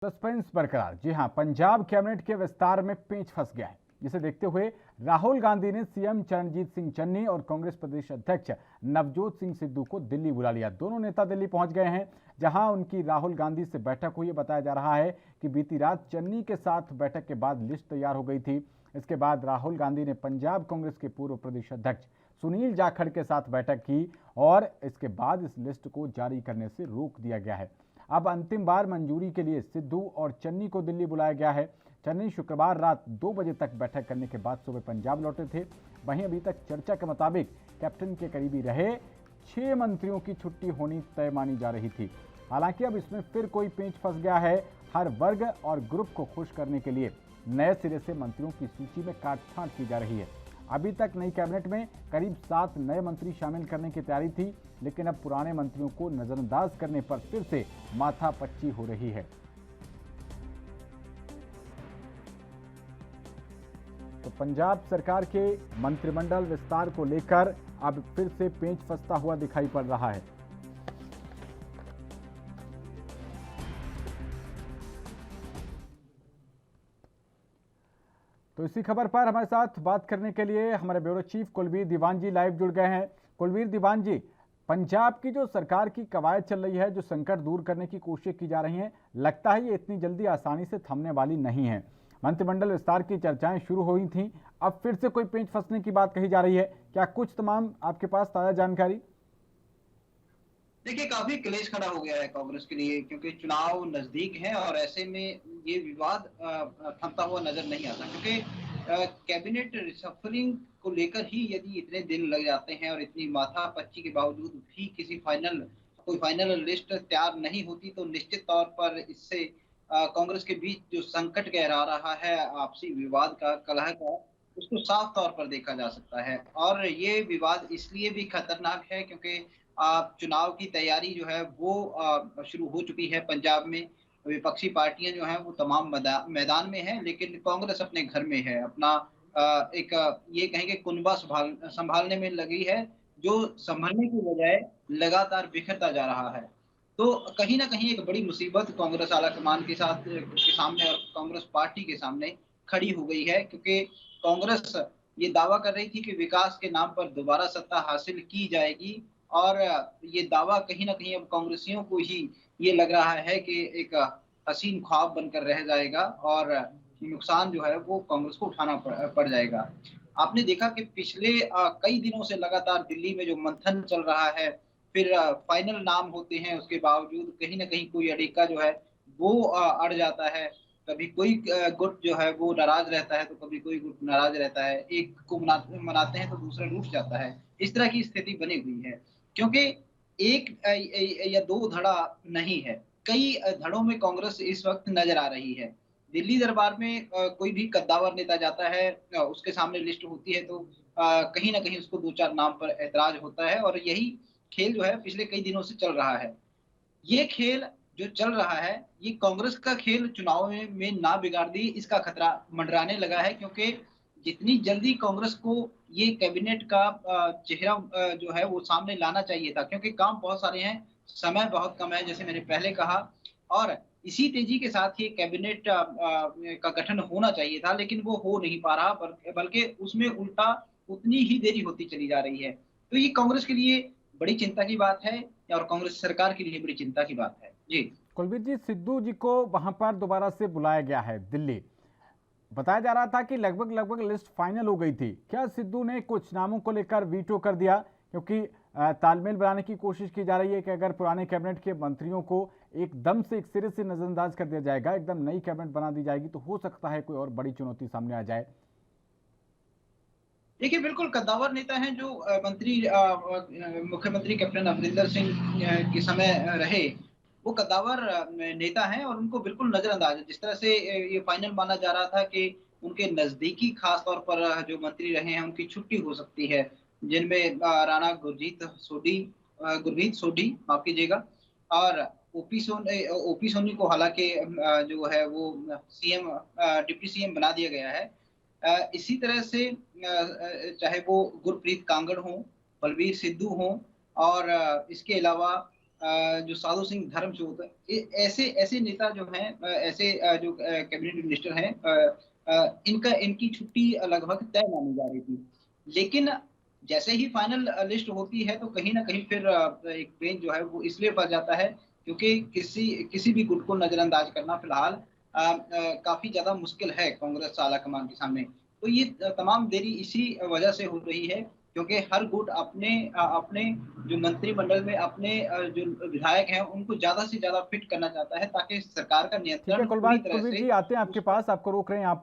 Suspense बरकरार। जी हां, Punjab cabinet के विस्तार में पेंच फंस गया है, जिसे देखते हुए राहुल गांधी ने सीएम चरणजीत सिंह चन्नी और कांग्रेस प्रदेश अध्यक्ष नवजोत सिंह सिद्धू को दिल्ली बुला लिया। दोनों नेता दिल्ली पहुंच गए हैं, जहां उनकी राहुल गांधी से बैठक हुई। बताया जा रहा है कि बीती रात चन्नी के साथ बैठक के बाद लिस्ट तैयार हो गई थी। इसके बाद राहुल गांधी ने पंजाब कांग्रेस के पूर्व प्रदेश अध्यक्ष सुनील जाखड़ के साथ बैठक की और इसके बाद इस लिस्ट को जारी करने से रोक दिया गया है। अब अंतिम बार मंजूरी के लिए सिद्धू और चन्नी को दिल्ली बुलाया गया है। चन्नी शुक्रवार रात 2 बजे तक बैठक करने के बाद सुबह पंजाब लौटे थे। वहीं अभी तक चर्चा के मुताबिक कैप्टन के करीबी रहे 6 मंत्रियों की छुट्टी होनी तय मानी जा रही थी। हालांकि अब इसमें फिर कोई पेंच फंस गया है। हर वर्ग और ग्रुप को खुश करने के लिए नए सिरे से मंत्रियों की सूची में काट-छांट की जा रही है। अभी तक नई कैबिनेट में करीब 7 नए मंत्री शामिल करने की तैयारी थी, लेकिन अब पुराने मंत्रियों को नजरअंदाज करने पर फिर से माथापच्ची हो रही है। तो पंजाब सरकार के मंत्रिमंडल विस्तार को लेकर अब फिर से पेंच फंसता हुआ दिखाई पड़ रहा है। तो इसी खबर पर हमारे साथ बात करने के लिए हमारे ब्यूरो चीफ कुलवीर दीवान जी लाइव जुड़ गए हैं। कुलवीर दीवान जी, पंजाब की जो सरकार की कवायद चल रही है, जो संकट दूर करने की कोशिश की जा रही है, लगता है ये इतनी जल्दी आसानी से थमने वाली नहीं है। मंत्रिमंडल विस्तार की चर्चाएं शुरू हुई थी, अब फिर से कोई पेंच फंसने की बात कही जा रही है। क्या कुछ तमाम आपके पास ताजा जानकारी? देखिए, काफी क्लेश खड़ा हो गया है कांग्रेस के लिए, क्योंकि चुनाव नजदीक है और ऐसे में ये विवाद थमता हुआ नजर नहीं आता। क्योंकि कैबिनेट रिशफलिंग को लेकर ही यदि इतने दिन लग जाते हैं और इतनी माथापच्ची के बावजूद भी कोई फाइनल लिस्ट तैयार नहीं होती, तो निश्चित तौर पर इससे कांग्रेस के बीच जो संकट गहरा रहा है, आपसी विवाद का, कलह का, उसको साफ तौर पर देखा जा सकता है। और ये विवाद इसलिए भी खतरनाक है क्योंकि चुनाव की तैयारी जो है वो शुरू हो चुकी है पंजाब में। विपक्षी पार्टियां जो हैं वो तमाम मैदान में हैं, लेकिन कांग्रेस अपने घर में है, अपना ये कहेंगे कुनबा संभालने में लगी है, जो संभलने की बजाय लगातार बिखरता जा रहा है। तो कहीं न कहीं एक बड़ी मुसीबत कांग्रेस आलाकमान के सामने और कांग्रेस पार्टी के सामने खड़ी हो गई है, क्योंकि कांग्रेस ये दावा कर रही थी कि विकास के नाम पर दोबारा सत्ता हासिल की जाएगी, और ये दावा कहीं न कहीं अब कांग्रेसियों को ही ये लग रहा है कि एक हसीन ख्वाब बनकर रह जाएगा और नुकसान जो है वो कांग्रेस को उठाना पड़ जाएगा। आपने देखा कि पिछले कई दिनों से लगातार दिल्ली में जो मंथन चल रहा है, फिर फाइनल नाम होते हैं, उसके बावजूद कहीं न कहीं कोई अड़ेका जो है वो अड़ जाता है। कभी कोई गुट जो है वो नाराज़ रहता है, तो कभी कोई गुट नाराज़ रहता है। एक को मनाते हैं तो दूसरा रूठ जाता है। इस तरह की स्थिति बनी हुई है। क्योंकि एक या 2 धड़ा नहीं है, कई धड़ों में कांग्रेस इस वक़्त नज़र आ रही है। दिल्ली दरबार में कोई भी कद्दावर नेता जाता है, उसके सामने लिस्ट होती है, तो कहीं न कहीं उसको 2-4 नाम पर ऐतराज़ होता है, और यही खेल जो है पिछले कई दिनों से चल रहा है। ये खेल जो चल रहा है, ये कांग्रेस का खेल चुनाव में ना बिगाड़ दी, इसका खतरा मंडराने लगा है। क्योंकि जितनी जल्दी कांग्रेस को ये कैबिनेट का चेहरा जो है वो सामने लाना चाहिए था, क्योंकि काम बहुत सारे हैं, समय बहुत कम है, जैसे मैंने पहले कहा, और इसी तेजी के साथ ये कैबिनेट का गठन होना चाहिए था, लेकिन वो हो नहीं पा रहा, बल्कि उसमें उल्टा उतनी ही देरी होती चली जा रही है। तो ये कांग्रेस के लिए बड़ी चिंता की बात है, और कांग्रेस सरकार के लिए बड़ी चिंता की बात है। जी। कुलवीर जी, सिद्धू जी को वहां पर दोबारा से बुलाया गया है दिल्ली। बताया जा रहा था कि लगभग लगभग लिस्ट फाइनल हो गई थी। क्या सिद्धू ने कुछ नामों को लेकर वीटो कर दिया? क्योंकि तालमेल बनाने की कोशिश की जा रही है कि अगर पुराने कैबिनेट के मंत्रियों को एकदम से एक सिरे से नजरअंदाज कर दिया जाएगा, एकदम नई कैबिनेट बना दी जाएगी, तो हो सकता है कोई और बड़ी चुनौती सामने आ जाए। देखिए, बिल्कुल कद्दावर नेता हैं जो मुख्यमंत्री कैप्टन अमरिंदर सिंह के समय रहे, वो कद्दावर नेता हैं, और उनको बिल्कुल नज़रअंदाज है। जिस तरह से ये फाइनल माना जा रहा था कि उनके नज़दीकी खास तौर पर जो मंत्री रहे हैं, उनकी छुट्टी हो सकती है, जिनमें राणा गुरजीत सोढी, माफ़ कीजिएगा, और ओपी सोनी को हालाँकि जो है वो डिप्टी सीएम बना दिया गया है। इसी तरह से चाहे वो गुरप्रीत कांगड़ हों, बलबीर सिद्धू हों, और इसके अलावा जो साधु सिंह धर्मसोत, ऐसे ऐसे नेता जो हैं, ऐसे जो कैबिनेट मिनिस्टर हैं, इनकी छुट्टी लगभग तय मानी जा रही थी। लेकिन जैसे ही फाइनल लिस्ट होती है तो कहीं ना कहीं फिर एक बेंच जो है वो इसलिए फंस जाता है, क्योंकि किसी किसी भी गुट को नजरअंदाज करना फिलहाल काफी ज्यादा मुश्किल है कांग्रेस आला कमान के सामने। तो ये तमाम देरी इसी वजह से हो रही है, क्योंकि हर गुट अपने अपने जो मंत्रिमंडल में अपने जो विधायक हैं उनको ज्यादा से ज्यादा फिट करना चाहता है, ताकि सरकार का ठीक है नियंत्रण पूरी तरह कुलवीर से जी, आते हैं आपके उस पर। पास, आपको रोक रहे हैं यहाँ पर।